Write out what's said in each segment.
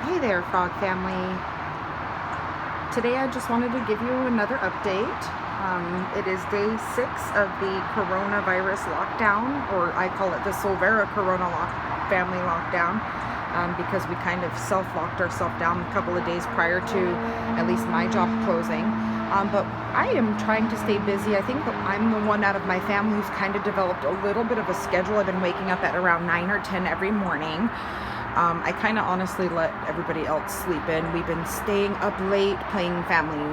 Hey there, Frog family. Today I just wanted to give you another update. It is day 6 of the coronavirus lockdown, or I call it the Solvera family lockdown, because we kind of self-locked ourselves down a couple of days prior to at least my job closing. But I am trying to stay busy. I think that I'm the one out of my family who's kind of developed a little bit of a schedule. I've been waking up at around 9 or 10 every morning. I kind of honestly let everybody else sleep in. We've been staying up late playing family,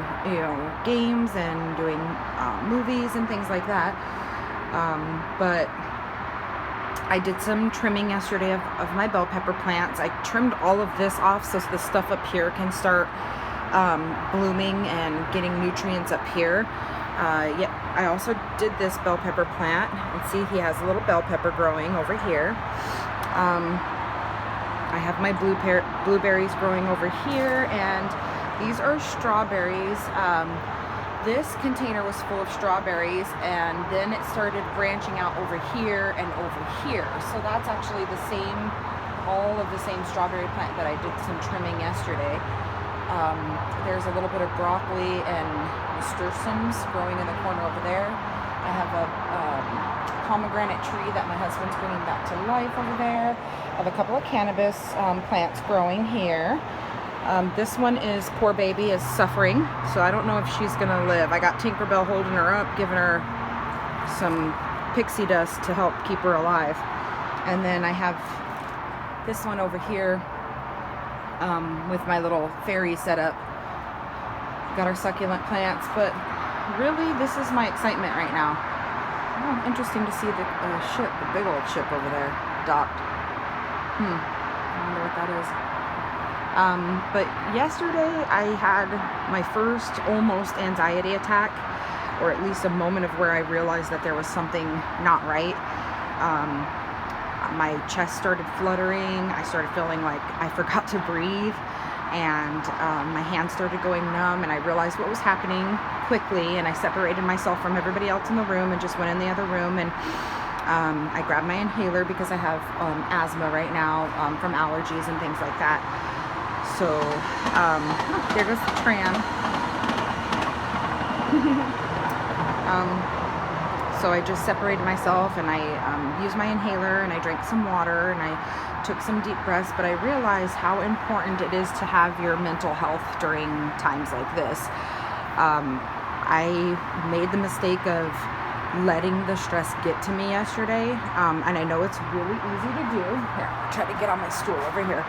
games and doing movies and things like that. But I did some trimming yesterday of my bell pepper plants. I trimmed all of this off so the stuff up here can start blooming and getting nutrients up here. Yeah, I also did this bell pepper plant, and see he has a little bell pepper growing over here. I have my blueberries growing over here, and these are strawberries. This container was full of strawberries, and then it started branching out over here and over here. So that's actually all of the same strawberry plant that I did some trimming yesterday. There's a little bit of broccoli and nasturtiums growing in the corner over there. I have a pomegranate tree that my husband's bringing back to life over there. I have a couple of cannabis plants growing here. This one is, poor baby, is suffering, so I don't know if she's gonna live. I got Tinkerbell holding her up, giving her some pixie dust to help keep her alive. And then I have this one over here with my little fairy setup. Got our succulent plants, but really this is my excitement right now. Oh, interesting to see the ship, the big old ship over there, docked. I wonder what that is. But yesterday I had my first almost anxiety attack, or at least a moment of where I realized that there was something not right. My chest started fluttering. I started feeling like I forgot to breathe, and my hands started going numb, and I realized what was happening quickly, and I separated myself from everybody else in the room and just went in the other room, and I grabbed my inhaler because I have asthma right now from allergies and things like that. So there goes the tram. So I just separated myself, and I used my inhaler, and I drank some water, and I took some deep breaths. But I realized how important it is to have your mental health during times like this. I made the mistake of letting the stress get to me yesterday, and I know it's really easy to do. Here, I'll try to get on my stool over here.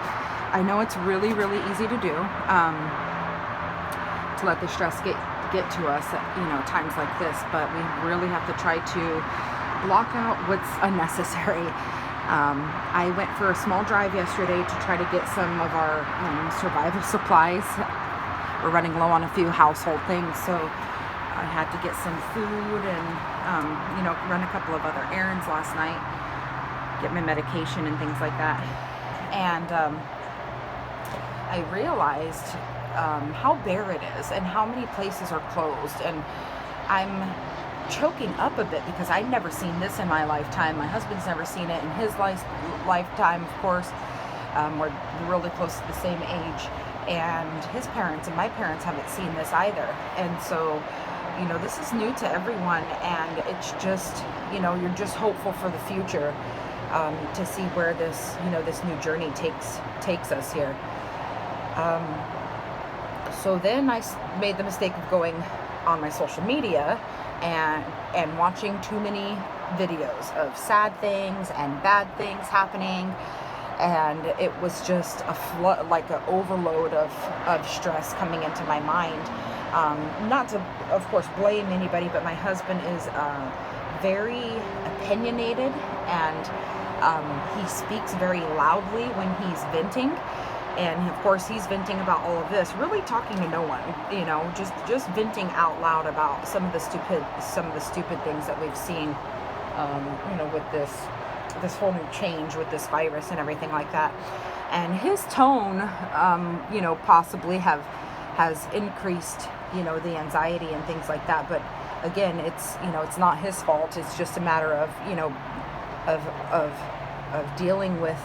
I know it's really, really easy to do, to let the stress get to us at times like this, but we really have to try to block out what's unnecessary. I went for a small drive yesterday to try to get some of our survival supplies. We're running low on a few household things, so I had to get some food and run a couple of other errands last night, get my medication and things like that. And I realized how bare it is and how many places are closed, and I'm choking up a bit because I'd never seen this in my lifetime. My husband's never seen it in his lifetime, of course. We're really close to the same age, and his parents and my parents haven't seen this either. And so this is new to everyone, and it's just you're just hopeful for the future, to see where this this new journey takes us here. So then I made the mistake of going on my social media and watching too many videos of sad things and bad things happening, and it was just a flood, like an overload of stress coming into my mind. Not to, of course, blame anybody, but my husband is very opinionated, and he speaks very loudly when he's venting. And of course he's venting about all of this, really talking to no one, just venting out loud about some of the stupid things that we've seen, with this whole new change with this virus and everything like that. And his tone, possibly has increased, the anxiety and things like that. But again, it's not his fault. It's just a matter of, of dealing with,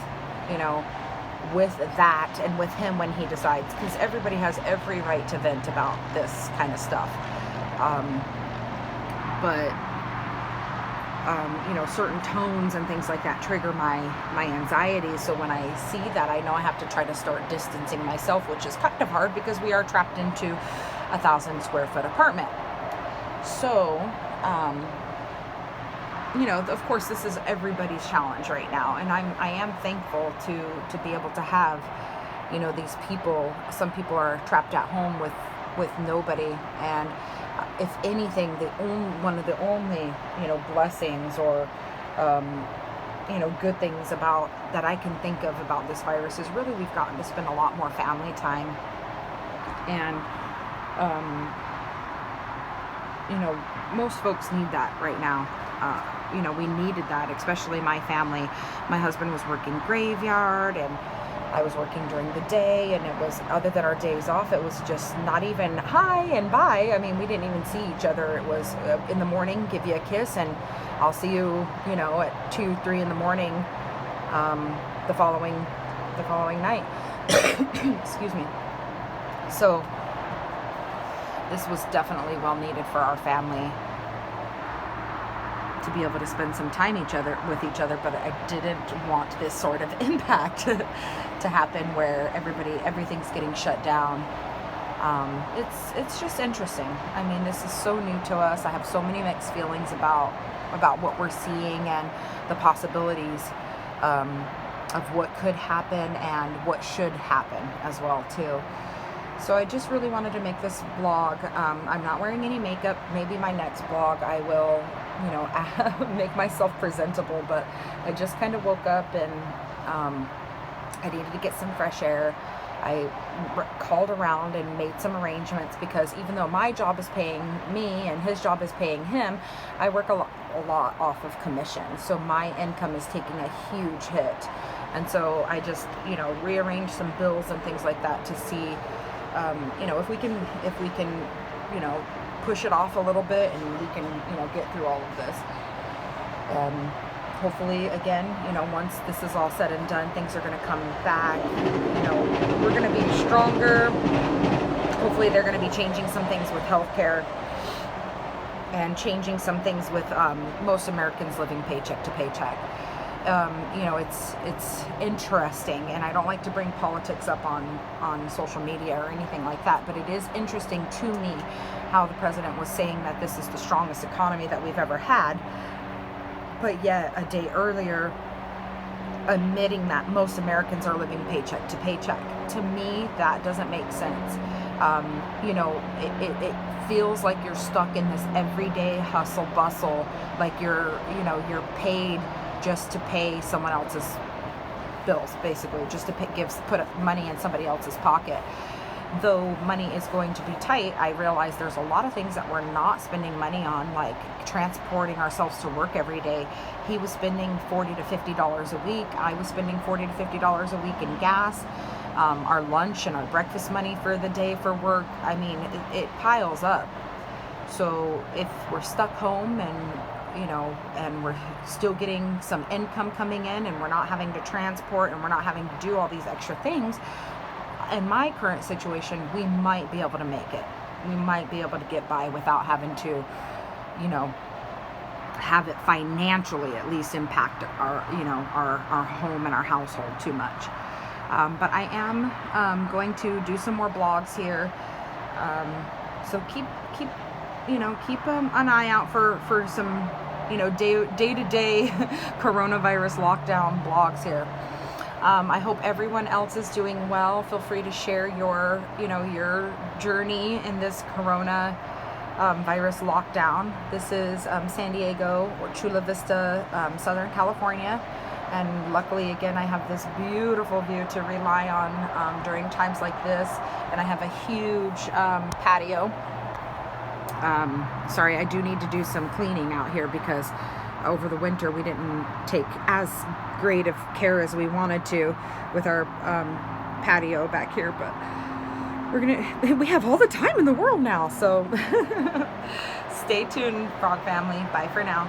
with that and with him when he decides, because everybody has every right to vent about this kind of stuff. But you know, certain tones and things like that trigger my anxiety. So when I see that, I know I have to try to start distancing myself, which is kind of hard because we are trapped into a 1,000 square foot apartment. So, you know, of course, this is everybody's challenge right now, and I am thankful to be able to have, you know, these people. Some people are trapped at home with nobody, and if anything, one of the only, you know, blessings or you know, good things about that I can think of about this virus is really we've gotten to spend a lot more family time, and you know, most folks need that right now. You know, we needed that, especially my family. My husband was working graveyard, and I was working during the day, and it was, other than our days off, it was just not even hi and bye. I mean, we didn't even see each other. It was in the morning, give you a kiss, and I'll see you, you know, at 2, 3 in the morning the following night. Excuse me. So this was definitely well needed for our family to be able to spend some time with each other, but I didn't want this sort of impact to happen where everything's getting shut down. It's just interesting. I mean, this is so new to us. I have so many mixed feelings about what we're seeing and the possibilities of what could happen and what should happen as well too. So I just really wanted to make this vlog. I'm not wearing any makeup. Maybe my next vlog I will, you know, make myself presentable, but I just kind of woke up and I needed to get some fresh air. I called around and made some arrangements, because even though my job is paying me and his job is paying him, I work a lot off of commission. So my income is taking a huge hit. And so I just, you know, rearranged some bills and things like that to see, you know, if we can, you know, push it off a little bit and we can, you know, get through all of this. Hopefully, again, you know, once this is all said and done, things are going to come back. You know, we're going to be stronger. Hopefully, they're going to be changing some things with healthcare and changing some things with most Americans living paycheck to paycheck. You know, it's interesting, and I don't like to bring politics up on social media or anything like that, but it is interesting to me how the president was saying that this is the strongest economy that we've ever had, but yet a day earlier admitting that most Americans are living paycheck to paycheck. To me, that doesn't make sense. You know, it feels like you're stuck in this everyday hustle bustle, like you're paid just to pay someone else's bills, basically, just to put money in somebody else's pocket. Though money is going to be tight, I realize there's a lot of things that we're not spending money on, like transporting ourselves to work every day. He was spending $40 to $50 a week. I was spending $40 to $50 a week in gas. Our lunch and our breakfast money for the day for work. I mean, it piles up. So if we're stuck home and, you know, and we're still getting some income coming in, and we're not having to transport, and we're not having to do all these extra things, in my current situation, we might be able to make it. We might be able to get by without having to, you know, have it financially at least impact our, you know, our home and our household too much. But I am going to do some more blogs here. So keep an eye out for some, you know, day-to-day coronavirus lockdown blogs here. I hope everyone else is doing well. Feel free to share your journey in this corona virus lockdown. This is San Diego, or Chula Vista, Southern California. And luckily, again, I have this beautiful view to rely on during times like this. And I have a huge patio. Sorry, I do need to do some cleaning out here, because over the winter we didn't take as great of care as we wanted to with our patio back here, but we have all the time in the world now. So stay tuned, Frog Family. Bye for now.